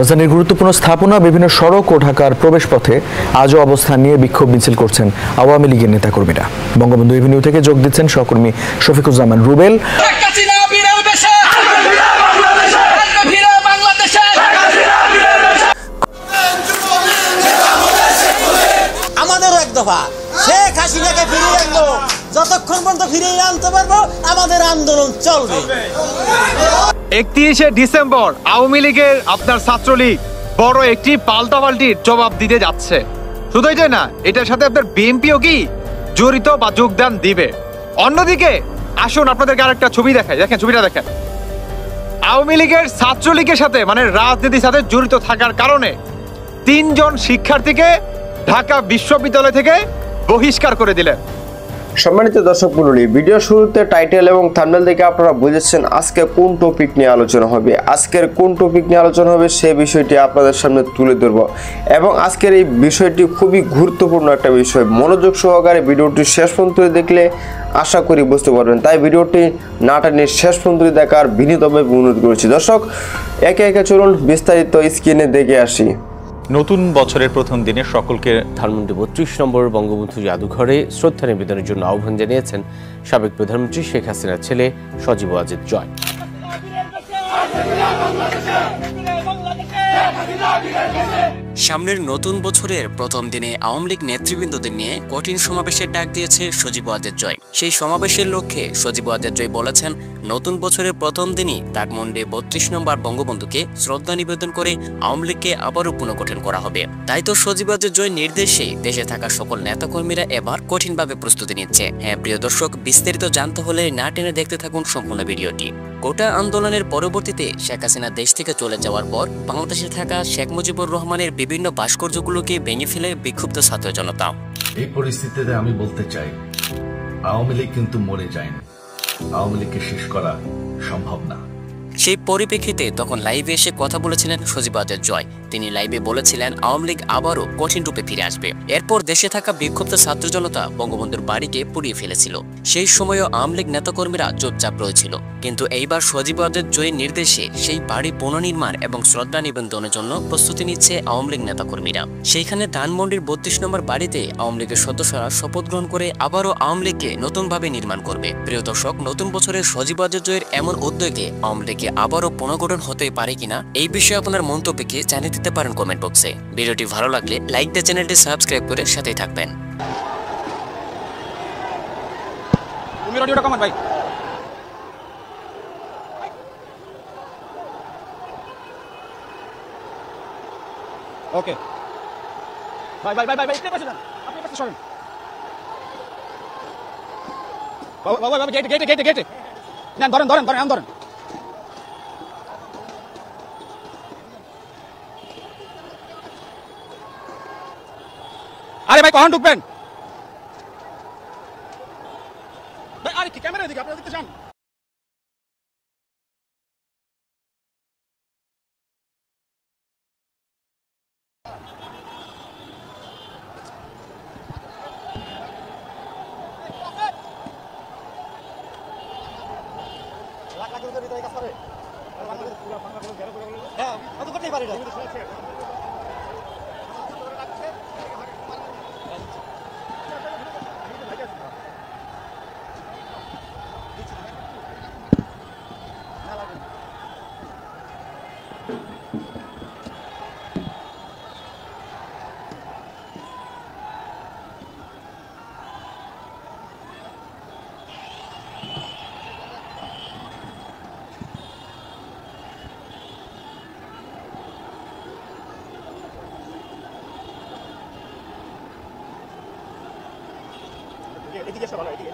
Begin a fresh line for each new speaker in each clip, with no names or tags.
রাজধানীর গুরুত্বপূর্ণ স্থাপনা বিভিন্ন সড়ক ও ঢাকার প্রবেশপথে আজও অবস্থান নিয়ে বিক্ষোভ মিছিল করছেন আওয়ামী লীগের নেতাকর্মীরা। বঙ্গবন্ধু এভিনিউ থেকে যোগ দিচ্ছেন সহকর্মী শফিকুজ্জামান রুবেল।
আমাদেরও এক দফা শেখ হাসিনাকে ফিরিয়ে আনবো, যতক্ষণ পর্যন্ত ফিরিয়ে আনতে পারবো আমাদের আন্দোলন চলবে।
31শে ডিসেম্বর আওয়ামী লীগের আপনার ছাত্রলীগ বড় একটি পাল্টাপাল্টির জবাব দিতে যাচ্ছে। শুধু এটাই না, এটার সাথে আপনার বিএনপিও কি জড়িত বা যোগদান দিবে। অন্যদিকে আসুন আপনাদেরকে আরেকটা ছবি দেখাই, দেখেন ছবিটা দেখেন। আওয়ামী লীগের ছাত্রলীগের সাথে মানে রাজনীতির সাথে জড়িত থাকার কারণে 3 জন শিক্ষার্থীকে ঢাকা বিশ্ববিদ্যালয় থেকে বহিষ্কার করে দিলেন।
সম্মানিত দর্শক মণ্ডলী, ভিডিও শুরুতে টাইটেল এবং থাম্বনেল দেখে আপনারা বুঝেছেন আজকে কোন টপিক নিয়ে আলোচনা হবে। আজকের কোন টপিক নিয়ে আলোচনা হবে সেই বিষয়টি আপনাদের সামনে তুলে ধরব এবং আজকের এই বিষয়টি খুবই গুরুত্বপূর্ণ একটা বিষয়। মনোযোগ সহকারে ভিডিওটি শেষ পর্যন্ত দেখলে আশা করি বুঝতে পারবেন, তাই ভিডিওটি না টেনে শেষ পর্যন্ত দেখার বিনীতভাবে অনুরোধ করেছি। দর্শক একে একে চলুন বিস্তারিত স্ক্রিনে দেখে আসি।
নতুন বছরের প্রথম দিনে সকলকে
ধানমন্ডি 32 নম্বর বঙ্গবন্ধু জাদুঘরে শ্রদ্ধা নিবেদনের জন্য আহ্বান জানিয়েছেন সাবেক প্রধানমন্ত্রী শেখ হাসিনার ছেলে সজীব ওয়াজেদ জয়।
সামনের নতুন বছরের প্রথম দিনে আওয়ামী লীগ নেতৃবৃন্দদের নিয়ে কঠিন সমাবেশের ডাক দিয়েছে সজীব ওয়াজেদ জয়। সেই সমাবেশের লক্ষ্যে সজীব ওয়াজেদ জয় বলেছেন, নতুন বছরের প্রথম দিনই ধানমন্ডি 32 নম্বর বঙ্গবন্ধুকে শ্রদ্ধা নিবেদন করে আওয়ামী লীগকে আবারও পুনর্গঠন করা হবে। তাই তো সজীব ওয়াজেদ জয় নির্দেশে দেশে থাকা সকল নেতাকর্মীরা এবার কঠিনভাবে প্রস্তুতি নিচ্ছে। হ্যাঁ প্রিয় দর্শক, বিস্তারিত জানতে হলে না টেনে দেখতে থাকুন সম্পূর্ণ ভিডিওটি। কোটা আন্দোলনের পরবর্তীতে শেখ হাসিনা দেশ থেকে চলে যাওয়ার পর বাংলাদেশে থাকা শেখ মুজিবুর রহমানের বিভিন্ন ভাস্কর্যগুলোকে ভেঙে ফেলে বিক্ষুব্ধ ছাত্র জনতা।
এই পরিস্থিতিতে আমি বলতে চাই, আওয়ামী লীগ কিন্তু মরে যায়নি, আওয়ামী লীগকে শেষ করা সম্ভব না।
সেই পরিপ্রেক্ষিতে তখন লাইভে এসে কথা বলেছিলেন সজীব ওয়াজেদ জয়। তিনি লাইভে বলেছিলেন আওয়ামী লীগ আবারও কঠিন রূপে ফিরে আসবে। এরপর দেশে থাকা বিক্ষুব্ধ ছাত্র জনতা বঙ্গবন্ধুর বাড়িকে পুড়িয়ে ফেলেছিল। সেই সময়ও আওয়ামী লীগ নেতাকর্মীরা চুপচাপ রয়েছিল, কিন্তু এইবার সজীব ওয়াজেদ জয়ের নির্দেশে সেই বাড়ি পুনর্নির্মাণ এবং শ্রদ্ধা নিবেদনের জন্য প্রস্তুতি নিচ্ছে আওয়ামী লীগ নেতাকর্মীরা। সেইখানে ধানমন্ডির 32 নম্বর বাড়িতে আওয়ামী লীগের সদস্যরা শপথ গ্রহণ করে আবারও আওয়ামী লীগকে নতুনভাবে নির্মাণ করবে। প্রিয় দর্শক, নতুন বছরের সজীব ওয়াজেদ জয়ের এমন উদ্যোগে আওয়ামী লীগে আবারও পুনর্গঠন হতে পারে কিনা এই বিষয়ে আপনার মন্তব্যকে জানিয়ে দিতে পারেন কমেন্ট বক্সে। ভিডিওটি ভালো লাগলে লাইক দিয়ে চ্যানেলটি সাবস্ক্রাইব করে সাথেই থাকবেন।
ওকে ভাই ভাই ভাই ভাই একটু পাশে যান, আপনি পাশে সরেন। বাবা বাবা বাবা গেটে গেটে গেটে গেটে না, ধরেন ধরেন ধরেন ধরেন। আরে ভাই কখন ঢুকবেন? আরে কি ক্যামেরা দিকে আপনারা দেখতে চান? হ্যাঁ কত করতেই পারি না। এদিকে এসে ভালো, এদিকে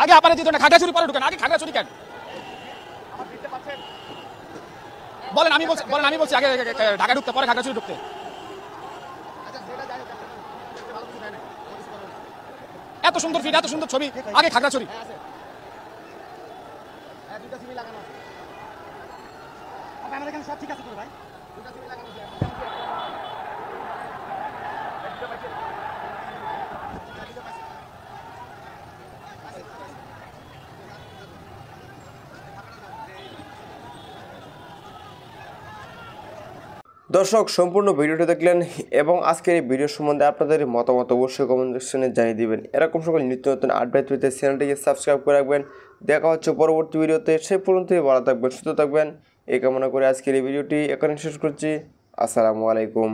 আগে আপনারা দিত না, খাগড়াছড়ি পরে ঢুকেন, আগে খাগড়াছড়ি কেন বলেন? আমি বলছি আগে ঢাকা ঢুকতে, পরে খাগড়াছড়ি ঢুকতে। এত সুন্দর ফিড, এত সুন্দর ছবি, আগে খাগড়াছড়ি। আমাদের এখানে সব ঠিক আছে ভাই।
দর্শক, সম্পূর্ণ ভিডিওটি দেখলেন এবং আজকের এই ভিডিও সম্বন্ধে আপনাদের মতামত অবশ্যই কমেন্ট সেকশনে জানিয়ে দিবেন। এরকম সকল নিত্য নতুন আপডেট পেতে চ্যানেলটিকে সাবস্ক্রাইব করে রাখবেন। দেখা হচ্ছে পরবর্তী ভিডিওতে, সেই পর্যন্ত ভালো থাকবেন, সুস্থ থাকবেন এই কামনা করে আজকের এই ভিডিওটি এখানে শেষ করছি। আসসালামু আলাইকুম।